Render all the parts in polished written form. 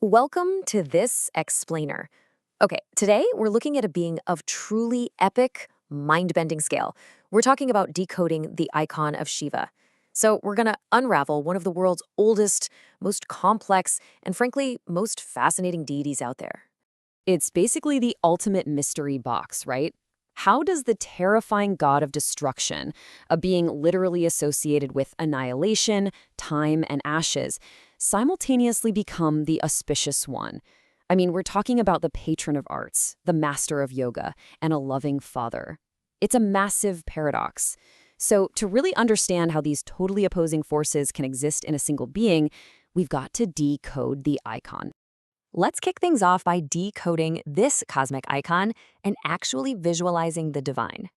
Welcome to this explainer. Okay, today we're looking at a being of truly epic, mind-bending scale. We're talking about decoding the icon of Shiva. So we're going to unravel one of the world's oldest, most complex, and frankly, most fascinating deities out there. It's basically the ultimate mystery box, right? How does the terrifying god of destruction, a being literally associated with annihilation, time, and ashes, simultaneously become the auspicious one? I mean, we're talking about the patron of arts, the master of yoga, and a loving father. It's a massive paradox. So, to really understand how these totally opposing forces can exist in a single being, we've got to decode the icon. Let's kick things off by decoding this cosmic icon and actually visualizing the divine.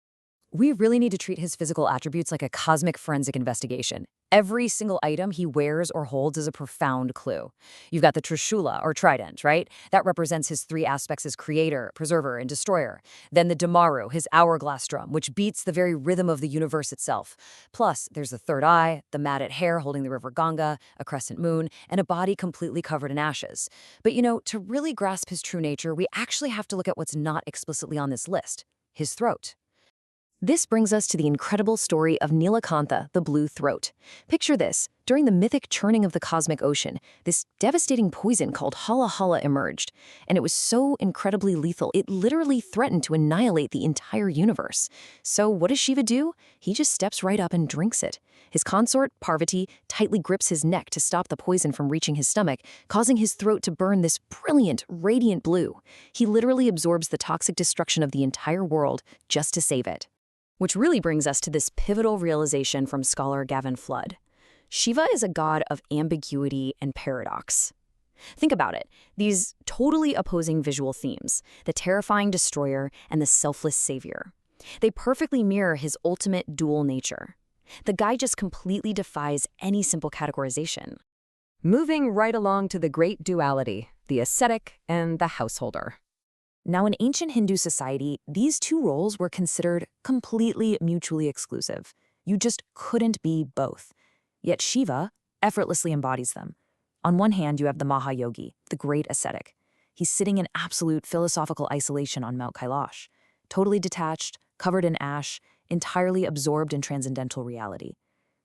We really need to treat his physical attributes like a cosmic forensic investigation. Every single item he wears or holds is a profound clue. You've got the Trishula, or trident, right? That represents his three aspects as creator, preserver, and destroyer. Then the Damaru, his hourglass drum, which beats the very rhythm of the universe itself. Plus, there's the third eye, the matted hair holding the river Ganga, a crescent moon, and a body completely covered in ashes. But to really grasp his true nature, we actually have to look at what's not explicitly on this list: his throat. This brings us to the incredible story of Nilakantha, the blue throat. Picture this. During the mythic churning of the cosmic ocean, this devastating poison called Hala Hala emerged, and it was so incredibly lethal, it literally threatened to annihilate the entire universe. So what does Shiva do? He just steps right up and drinks it. His consort, Parvati, tightly grips his neck to stop the poison from reaching his stomach, causing his throat to burn this brilliant, radiant blue. He literally absorbs the toxic destruction of the entire world just to save it. Which really brings us to this pivotal realization from scholar Gavin Flood. Shiva is a god of ambiguity and paradox. Think about it. These totally opposing visual themes, the terrifying destroyer and the selfless savior, they perfectly mirror his ultimate dual nature. The guy just completely defies any simple categorization. Moving right along to the great duality, the ascetic and the householder. Now, in ancient Hindu society, these two roles were considered completely mutually exclusive. You just couldn't be both. Yet Shiva effortlessly embodies them. On one hand, you have the Mahayogi, the great ascetic. He's sitting in absolute philosophical isolation on Mount Kailash, totally detached, covered in ash, entirely absorbed in transcendental reality.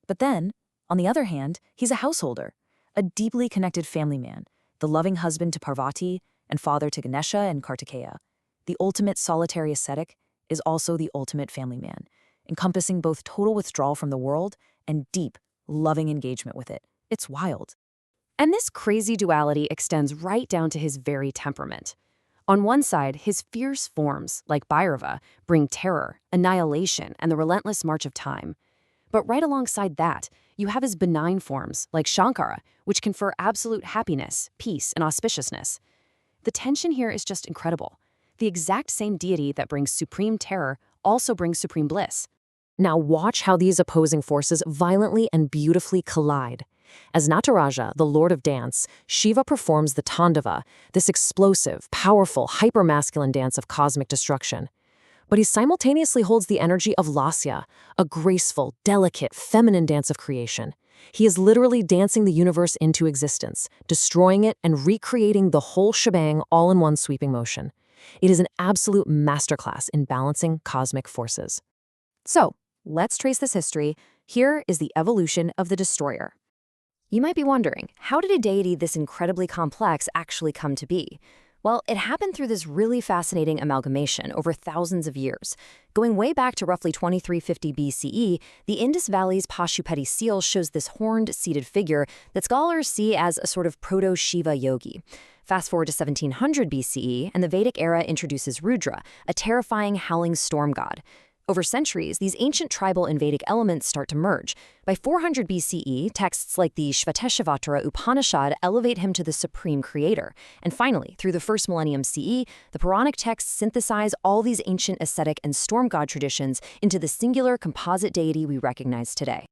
But then, on the other hand, he's a householder, a deeply connected family man, the loving husband to Parvati, and father to Ganesha and Kartikeya. The ultimate solitary ascetic is also the ultimate family man, encompassing both total withdrawal from the world and deep, loving engagement with it. It's wild. And this crazy duality extends right down to his very temperament. On one side, his fierce forms, like Bhairava, bring terror, annihilation, and the relentless march of time. But right alongside that, you have his benign forms, like Shankara, which confer absolute happiness, peace, and auspiciousness. The tension here is just incredible. The exact same deity that brings supreme terror also brings supreme bliss. Now watch how these opposing forces violently and beautifully collide. As Nataraja, the lord of dance, Shiva performs the Tandava, this explosive, powerful, hypermasculine dance of cosmic destruction. But he simultaneously holds the energy of Lasya, a graceful, delicate, feminine dance of creation. He is literally dancing the universe into existence, destroying it and recreating the whole shebang all in one sweeping motion. It is an absolute masterclass in balancing cosmic forces. So, let's trace this history. Here is the evolution of the destroyer. You might be wondering, how did a deity this incredibly complex actually come to be? Well, it happened through this really fascinating amalgamation over thousands of years. Going way back to roughly 2350 BCE, the Indus Valley's Pashupati seal shows this horned, seated figure that scholars see as a sort of proto-Shiva yogi. Fast forward to 1700 BCE, and the Vedic era introduces Rudra, a terrifying howling storm god. Over centuries, these ancient tribal and Vedic elements start to merge. By 400 BCE, texts like the Shvateshvatara Upanishad elevate him to the supreme creator. And finally, through the first millennium CE, the Puranic texts synthesize all these ancient ascetic and storm god traditions into the singular composite deity we recognize today.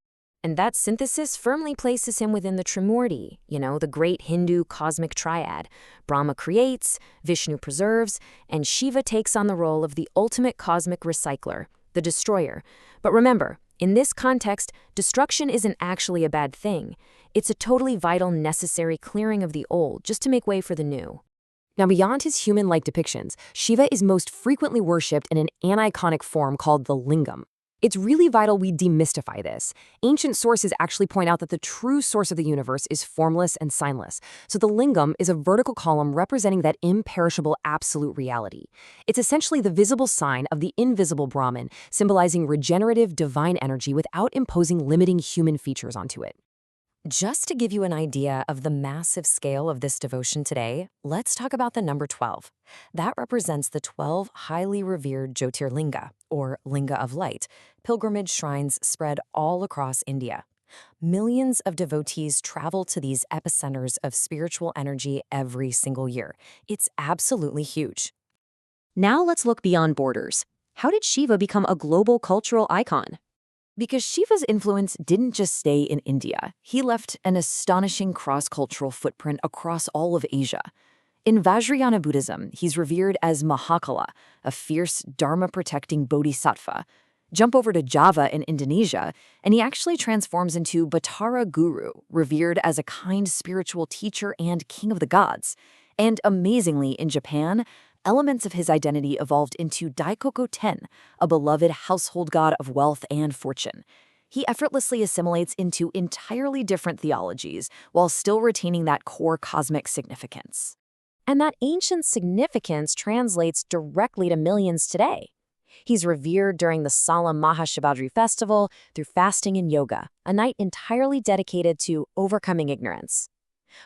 And that synthesis firmly places him within the Trimurti, the great Hindu cosmic triad. Brahma creates, Vishnu preserves, and Shiva takes on the role of the ultimate cosmic recycler, the destroyer. But remember, in this context, destruction isn't actually a bad thing. It's a totally vital, necessary clearing of the old just to make way for the new. Now, beyond his human-like depictions, Shiva is most frequently worshipped in an aniconic form called the lingam. It's really vital we demystify this. Ancient sources actually point out that the true source of the universe is formless and signless, so the lingam is a vertical column representing that imperishable absolute reality. It's essentially the visible sign of the invisible Brahman, symbolizing regenerative divine energy without imposing limiting human features onto it. Just to give you an idea of the massive scale of this devotion today, let's talk about the number 12. That represents the 12 highly revered Jyotirlinga, or Linga of Light, pilgrimage shrines spread all across India. Millions of devotees travel to these epicenters of spiritual energy every single year. It's absolutely huge. Now let's look beyond borders. How did Shiva become a global cultural icon? Because Shiva's influence didn't just stay in India, he left an astonishing cross-cultural footprint across all of Asia. In Vajrayana Buddhism, he's revered as Mahakala, a fierce dharma-protecting bodhisattva. Jump over to Java in Indonesia, and he actually transforms into Batara Guru, revered as a kind spiritual teacher and king of the gods. And amazingly, in Japan, elements of his identity evolved into Daikoko Ten, a beloved household god of wealth and fortune. He effortlessly assimilates into entirely different theologies while still retaining that core cosmic significance. And that ancient significance translates directly to millions today. He's revered during the solemn Mahashivratri festival through fasting and yoga, a night entirely dedicated to overcoming ignorance.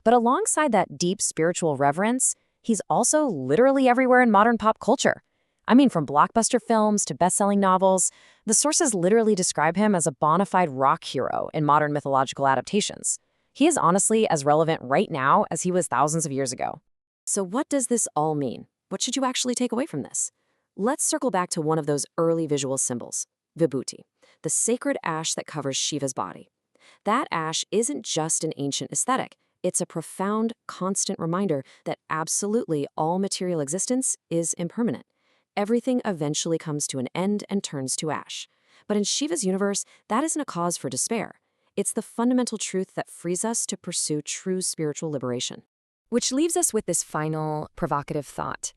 But alongside that deep spiritual reverence, he's also literally everywhere in modern pop culture. I mean, from blockbuster films to best-selling novels, the sources literally describe him as a bona fide rock hero in modern mythological adaptations. He is honestly as relevant right now as he was thousands of years ago. So what does this all mean? What should you actually take away from this? Let's circle back to one of those early visual symbols, vibhuti, the sacred ash that covers Shiva's body. That ash isn't just an ancient aesthetic. It's a profound, constant reminder that absolutely all material existence is impermanent. Everything eventually comes to an end and turns to ash. But in Shiva's universe, that isn't a cause for despair. It's the fundamental truth that frees us to pursue true spiritual liberation. Which leaves us with this final, provocative thought.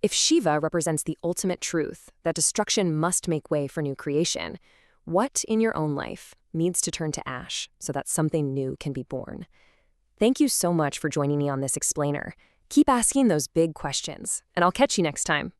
If Shiva represents the ultimate truth, that destruction must make way for new creation, what in your own life needs to turn to ash so that something new can be born? Thank you so much for joining me on this explainer. Keep asking those big questions, and I'll catch you next time.